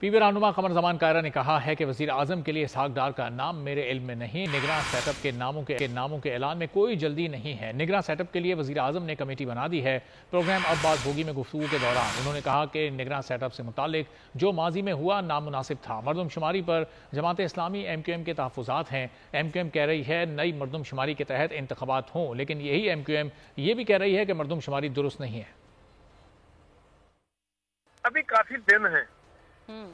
PV रहनुमा कमर जमान कायरा ने कहा है कि वजीर आजम के लिए इसहाक डार का नाम मेरे इल्म में नहीं। निगरान सेटअप के नामों के ऐलान में कोई जल्दी नहीं है। निगरान सेटअप के लिए वजीर आजम ने कमेटी बना दी है। प्रोग्राम अब बात होगी में गुफ्तगू के दौरान उन्होंने कहा कि निगरान सेटअप से मुतालिक जो माजी में हुआ नामुनासिब था। मरदमशुमारी पर जमात इस्लामी MQM के तहफ़्फ़ुज़ात हैं। MQM कह रही है नई मरदमशुमारी के तहत इंतख़ाबात हों, लेकिन यही MQM ये भी कह रही है कि मरदमशुमारी दुरुस्त नहीं है। अभी काफी दिन है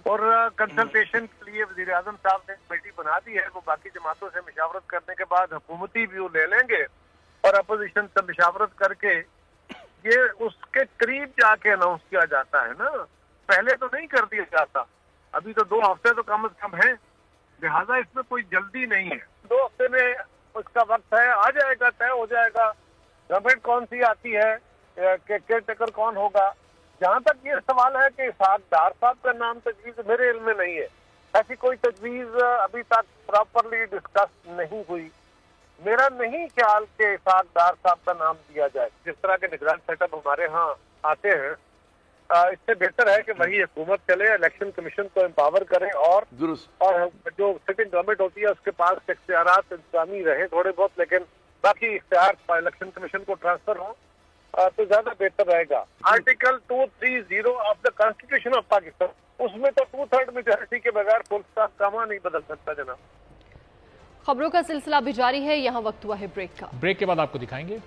और कंसल्टेशन के लिए वजीर आजम साहब ने कमेटी बना दी है। वो बाकी जमातों से मशावरत करने के बाद हुकूमती व्यू ले लेंगे और अपोजिशन से मशावरत करके ये उसके करीब जाके अनाउंस किया जाता है ना, पहले तो नहीं कर दिया जाता। अभी तो 2 हफ्ते तो कम से कम है, लिहाजा इसमें कोई जल्दी नहीं है। 2 हफ्ते में उसका वक्त है, आ जाएगा, तय हो जाएगा। गवर्नमेंट कौन सी आती है, केयर टेकर कौन होगा। जहाँ तक ये सवाल है कि इसहाक डार साहब का नाम तजवीज मेरे इल्म में नहीं है, ऐसी कोई तजवीज अभी तक प्रॉपरली डिस्कस नहीं हुई। मेरा नहीं ख्याल कि इसहाक डार साहब का नाम दिया जाए। जिस तरह के निगरान सेटअप हमारे यहाँ आते हैं, इससे बेहतर है कि वही हुकूमत चले, इलेक्शन कमीशन को एम्पावर करें और जो सिटिंग गवर्नमेंट होती है उसके पास इख्तियारात इंतजामी रहे थोड़े बहुत, लेकिन बाकी इख्तियार इलेक्शन कमीशन को ट्रांसफर हो तो ज्यादा बेहतर रहेगा। Article 230 of the constitution of Pakistan, उसमें तो 2/3 मेजॉरिटी के बगैर फुल स्टॉप कामा नहीं बदल सकता जनाब। खबरों का सिलसिला भी जारी है, यहाँ वक्त हुआ है ब्रेक का। ब्रेक के बाद आपको दिखाएंगे